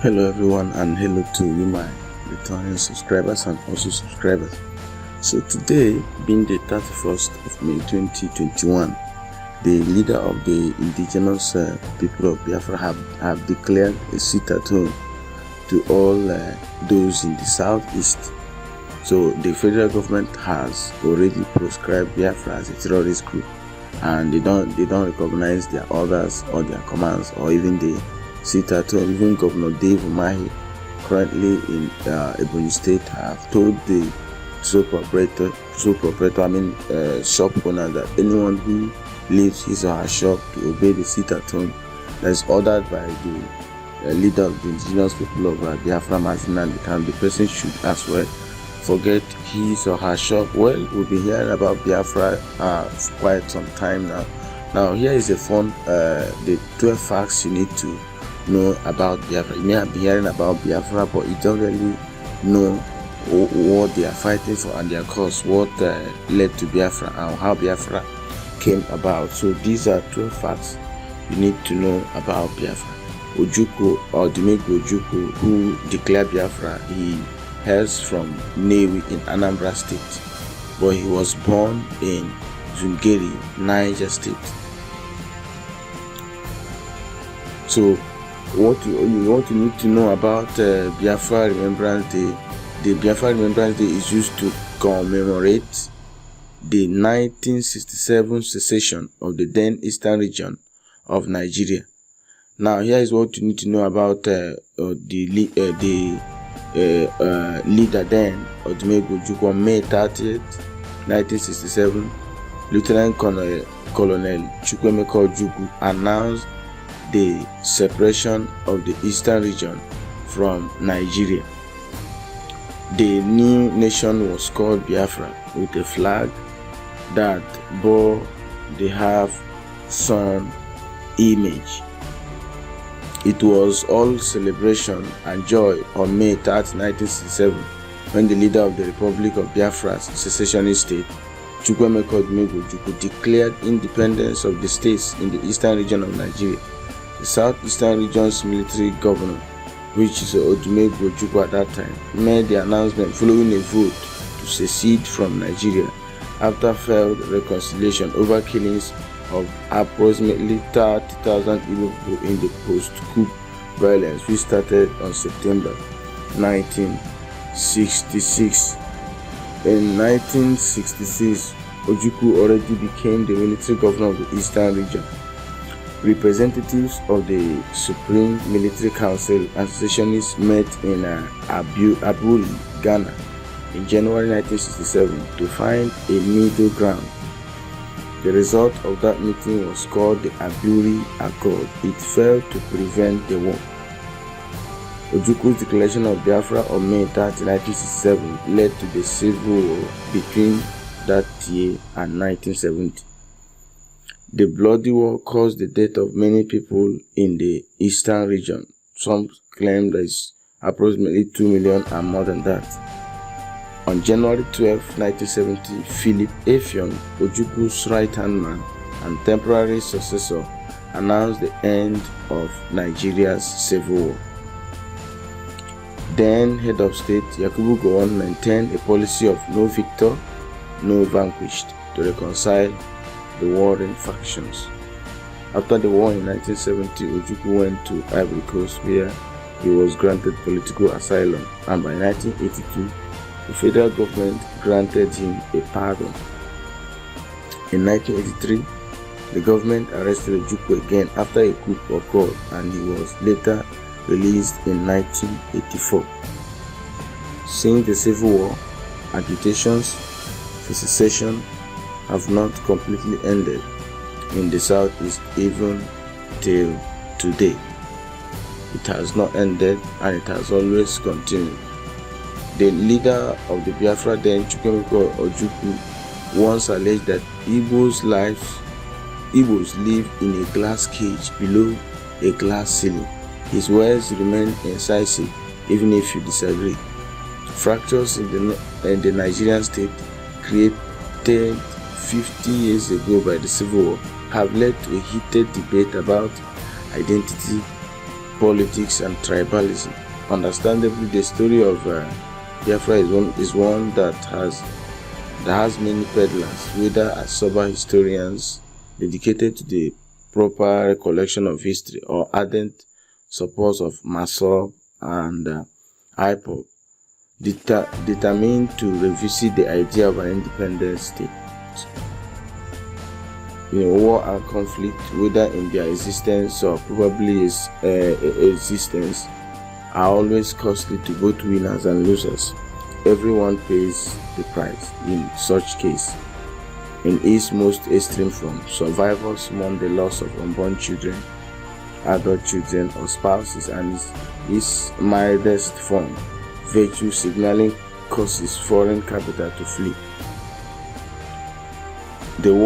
Hello everyone, and hello to you my returning subscribers and also subscribers. So today, being the 31st of May 2021, the leader of the indigenous people of Biafra have declared a sit-at-home to all those in the southeast. So the federal government has already proscribed Biafra as a terrorist group, and they don't recognize their orders or their commands or even the sit-at-home. Even Governor Dave Umahi, currently in Ebonyi State, have told the shop owner that anyone who leaves his or her shop to obey the sit-at-home that is ordered by the leader of the indigenous people of Biafra, Mazinandi, and the person should as well forget his or her shop. Well, we've been hearing about Biafra for quite some time now. Now here is a fun, the 12 facts you need to know about Biafra. You may have been hearing about Biafra, but you don't really know what they are fighting for and their cause, what led to Biafra and how Biafra came about. So these are 12 facts you need to know about Biafra. Ojukwu, or Odumegwu Ojukwu, who declared Biafra, he hails from Nnewi in Anambra State, but he was born in Zungeru, Niger State. So what you need to know about Biafra Remembrance Day. The Biafra Remembrance Day is used to commemorate the 1967 secession of the then eastern region of Nigeria. Now here is what you need to know about the leader then, Odumegwu Ojukwu. On May 30th, 1967, Lieutenant Colonel Chukwuemeka Ojukwu announced the separation of the eastern region from Nigeria. The new nation was called Biafra, with a flag that bore the half-sun image. It was all celebration and joy on May 3, 1967, when the leader of the Republic of Biafra's secessionist state, Chukwuemeka Odumegwu Ojukwu, declared independence of the states in the eastern region of Nigeria. The southeastern region's military governor, which is Odumegwu Ojukwu at that time, made the announcement following a vote to secede from Nigeria after failed reconciliation over killings of approximately 30,000 Igbo people in the post-coup violence which started on September 1966. In 1966, Ojukwu already became the military governor of the eastern region. Representatives of the Supreme Military Council and secessionists met in Aburi, Ghana in January 1967 to find a middle ground. The result of that meeting was called the Aburi Accord. It failed to prevent the war. Ojukwu's declaration of Biafra on May 30, 1967 led to the civil war between that year and 1970. The bloody war caused the death of many people in the eastern region. Some claim there is approximately 2 million and more than that. On January 12, 1970, Philip Effiong, Ojukwu's right-hand man and temporary successor, announced the end of Nigeria's civil war. Then head of state Yakubu Gowon maintained a policy of no victor, no vanquished to reconcile the warring factions. After the war in 1970, Ojukwu went to Ivory Coast, where he was granted political asylum, and by 1982, the federal government granted him a pardon. In 1983, the government arrested Ojukwu again after a coup occurred, and he was later released in 1984. Since the Civil War, agitations for secession have not completely ended in the southeast even till today. It has not ended, and it has always continued. The leader of the Biafra then, Chukwuemeka Ojukwu, once alleged that Igbos live in a glass cage below a glass ceiling. His words remain incisive even if you disagree. Fractures in the Nigerian state created 50 years ago by the Civil War have led to a heated debate about identity politics, and tribalism. Understandably, the story of Biafra is one that has many peddlers, whether as sober historians dedicated to the proper recollection of history or ardent supporters of Masop and IPOB, determined to revisit the idea of an independent state. War and conflict, whether in their existence or probably existence, are always costly to both winners and losers. Everyone pays the price in such case. In its most extreme form, survivors mourn the loss of unborn children, adult children, or spouses, and its mildest form, virtue signaling causes foreign capital to flee. The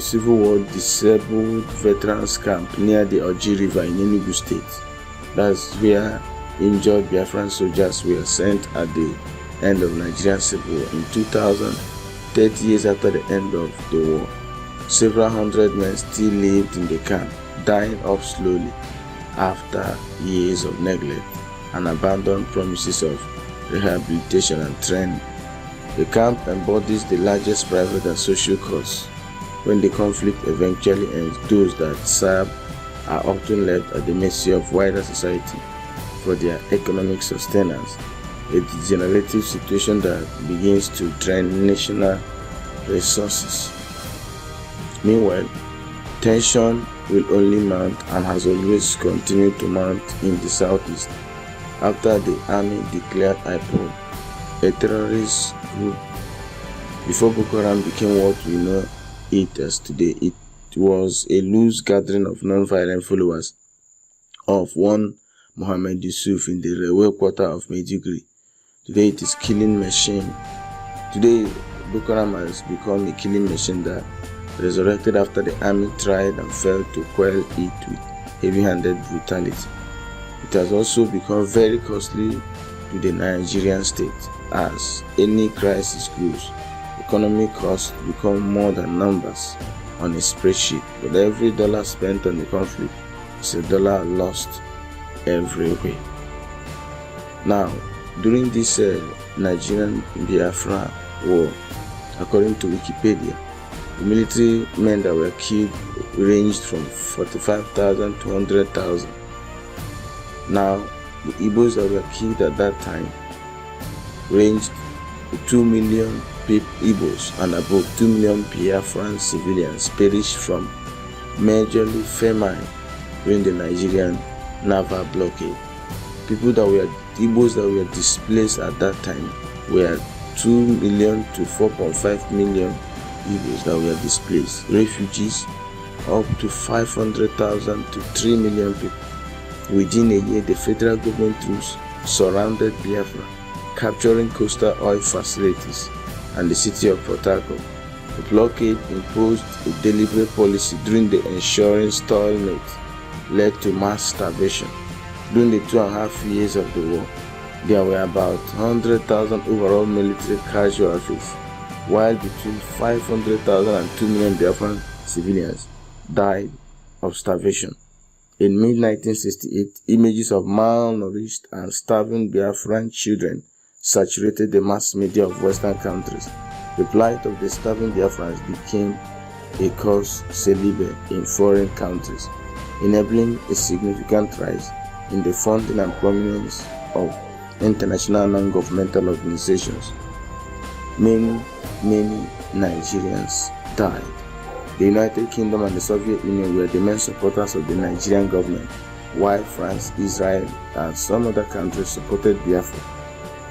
Civil War disabled veterans camp near the Oji River in Enugu State. That's where injured Biafran soldiers were sent at the end of Nigerian Civil War. In 2000, 30 years after the end of the war, several hundred men still lived in the camp, dying off slowly after years of neglect and abandoned promises of rehabilitation and training. The camp embodies the largest private and social costs. When the conflict eventually ends, those that serve are often left at the mercy of wider society for their economic sustenance, a degenerative situation that begins to drain national resources. Meanwhile, tension will only mount and has always continued to mount in the southeast after the army declared IPOB a terrorist group. Before Boko Haram became what we know it as today, it was a loose gathering of non-violent followers of one Mohammed Yusuf in the railway quarter of Maiduguri. Today it is killing machine. Today Boko Haram has become a killing machine that resurrected after the army tried and failed to quell it with heavy-handed brutality. It has also become very costly to the Nigerian state. As any crisis grows, economic costs become more than numbers on a spreadsheet, but every dollar spent on the conflict is a dollar lost everywhere. Now, during this Nigerian Biafra war, according to Wikipedia, the military men that were killed ranged from 45,000 to 100,000. Now, the Igbos that were killed at that time ranged 2 million Igbos and above 2 million Biafran civilians perished from majorly famine during the Nigerian naval blockade. Igbos that were displaced at that time were 2 million to 4.5 million Igbos that were displaced. Refugees up to 500,000 to 3 million people. Within a year, the federal government troops surrounded Biafra, capturing coastal oil facilities and the city of Port Harcourt. The blockade imposed a deliberate policy during the ensuing stalemate led to mass starvation. During the 2.5 years of the war, there were about 100,000 overall military casualties, while between 500,000 and 2 million Biafran civilians died of starvation. In mid-1968, images of malnourished and starving Biafran children saturated the mass media of Western countries. The plight of the starving Biafrans became a cause célèbre in foreign countries, enabling a significant rise in the funding and prominence of international non-governmental organizations. Many Nigerians died. The United Kingdom and the Soviet Union were the main supporters of the Nigerian government, while France, Israel, and some other countries supported Biafra.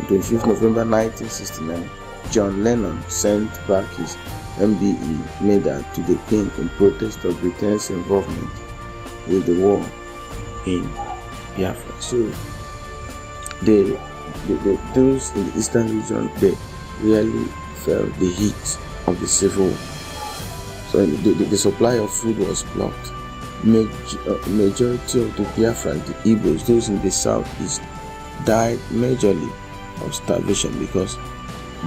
On 25 November 1969, John Lennon sent back his MBE medal to the King in protest of Britain's involvement with the war in Biafra. So, those in the eastern region, they really felt the heat of the civil war. So the supply of food was blocked. Majority of the Biafran, the Igbos, those in the southeast, died majorly of starvation because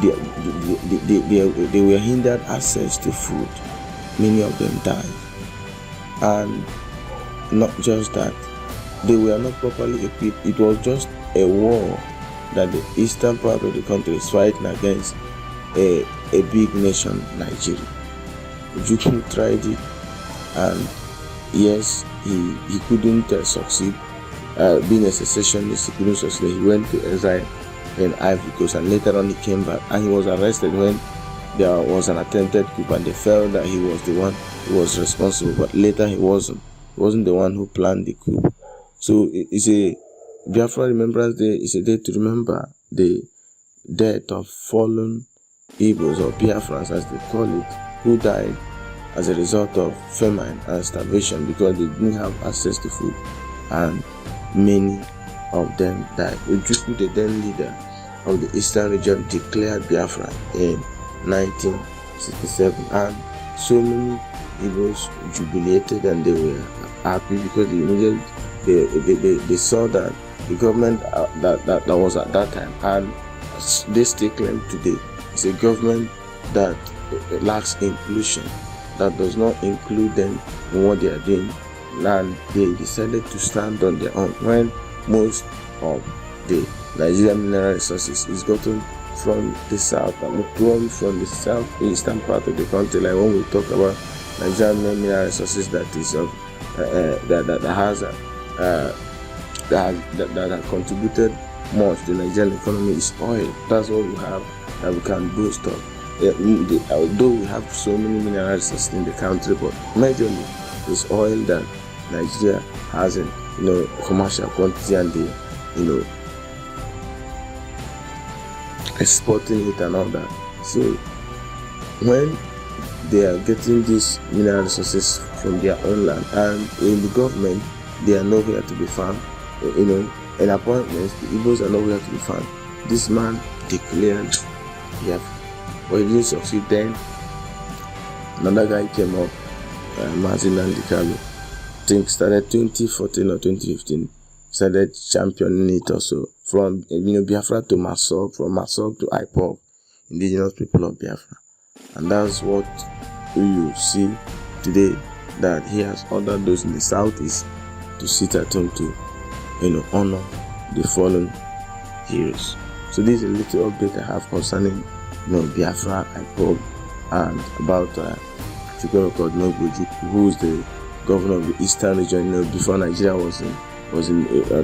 they were hindered access to food. Many of them died. And Not just that, they were not properly equipped. It was just a war that the eastern part of the country is fighting against a big nation, Nigeria. Ojukwu tried it, and yes, he couldn't succeed. Being a secessionist, he couldn't succeed. He went to exile in Ivory Coast, and later on he came back, and he was arrested when there was an attempted coup, and they felt that he was the one who was responsible, but later he wasn't. He wasn't the one who planned the coup. So it's a Biafra Remembrance Day. It's a day to remember the death of fallen Igbos, or Biafrans as they call it, who died as a result of famine and starvation because they didn't have access to food, and many of them died. Ojukwu, the then leader of the Eastern region, declared Biafra in 1967, and so many Igbos jubilated and they were happy because they saw that the government that was at that time, and they still claim today, is a government that lacks inclusion, that does not include them in what they are doing, and they decided to stand on their own when most of the Nigerian mineral resources is gotten from the south, and grown from the southeastern part of the country. Like when we talk about Nigerian mineral resources that is of that has contributed much to the Nigerian economy is oil. That's what we have that we can boast of. Although we have so many mineral resources in the country, but majorly it's oil that Nigeria has in commercial quantity, and they exporting it and all that. So when they are getting these mineral resources from their own land, and in the government they are nowhere to be found, in appointments the Igbos are nowhere to be found, this man declared Biafra, but he didn't succeed. Then another guy came up, Mazi Nnamdi Kanu, I think started 2014 or 2015, started championing it also, from Biafra to Masok, from Masok to IPOB, indigenous people of Biafra. And that's what you see today, that he has ordered those in the southeast to sit at home to honor the fallen heroes. So this is a little update I have concerning Biafra, IPOB, and about Chukwuemeka Ojukwu, who is the governor of the Eastern region. Before Nigeria was in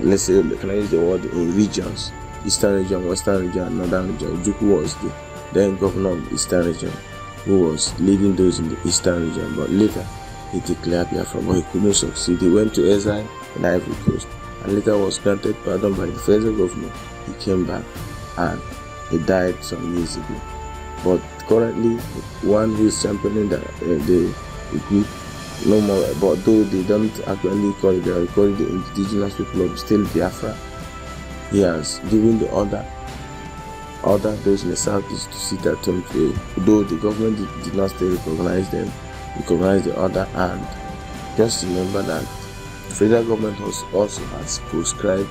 let's say, can I use the word, in regions: Eastern region, Western region, and Northern region. Ojukwu was the then governor of the Eastern region, who was leading those in the Eastern region, but later he declared Biafra, but he couldn't succeed. He went to exile in Ivory Coast, and later was granted pardon by the federal government. He came back, and he died some years ago. But currently, one who is championing the group no more, but though they don't actually call it, they call it the indigenous people of still Biafra. He has given the order those in the southeast to sit at home today, though the government did not still recognize them, recognize the order. And just remember that the federal government also has proscribed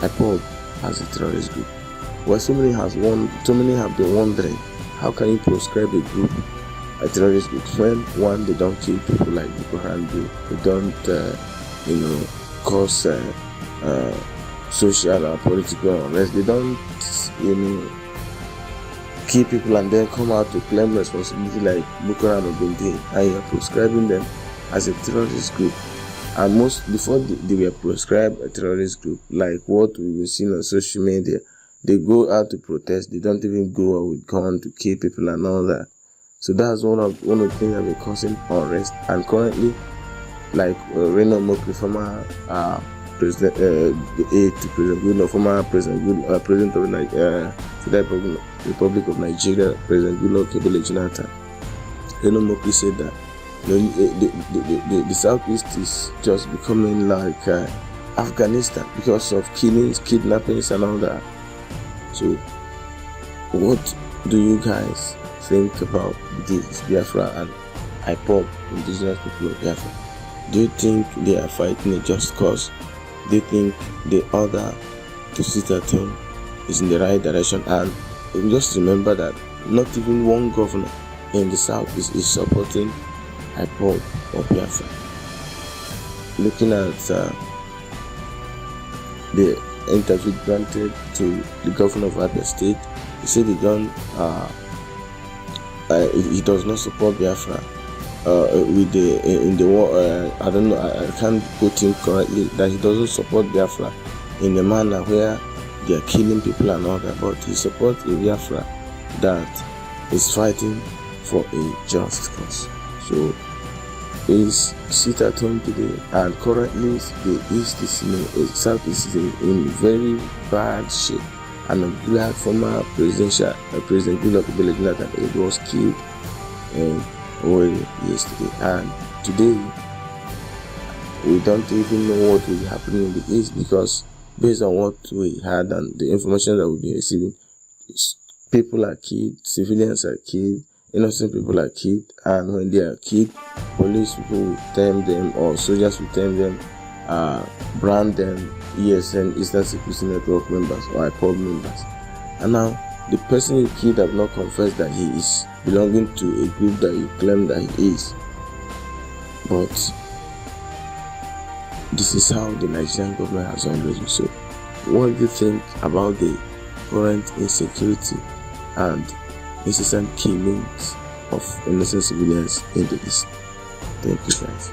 IPOB as a terrorist group. Well, so many have been wondering, how can you proscribe a group, a terrorist group, when one, they don't kill people like Boko Haram do, they don't cause social or political unrest, they don't kill people and then come out to claim responsibility like Boko Haram have been doing, and you're proscribing them as a terrorist group. And before they were proscribed a terrorist group, like what we were seeing on social media, they go out to protest, they don't even go out with guns to kill people and all that. So that's one of the things that are causing unrest. And currently, like Reno Mokri, former president, the aide to President Goodluck, former president of the Federal Republic of Nigeria, President Goodluck Ebele Jonathan, Reno Mokri said that the southeast is just becoming like Afghanistan because of killings, kidnappings, and all that. So, what do you guys think about this Biafra and IPOB, indigenous people of Biafra? Do you think they are fighting a just cause? Do you think the order to sit at home is in the right direction? And just remember that not even one governor in the south is supporting IPOB or Biafra. looking at the interview granted to the governor of Abia State, he said he does not support Biafra with in the war. I don't know. I can't quote him correctly. That he doesn't support Biafra in a manner where they are killing people and all that, but he supports a Biafra that is fighting for a just cause. So is sit at home today, and currently the East is Southeast is in very bad shape. And I'm glad former President Goodluck Ebele Jonathan was killed in Owerri yesterday, and today we don't even know what will be happening in the East, because based on what we had and the information that we've been receiving, people are killed, civilians are killed, innocent people are killed, and when they are killed, police people will term them, or soldiers will term them, brand them ESN, Eastern Security Network members or IPOB members. And now the person you killed have not confessed that he is belonging to a group that you claim that he is. But this is how the Nigerian government has always been. So what do you think about the current insecurity and incessant killings of innocent civilians in the East? Thank you guys.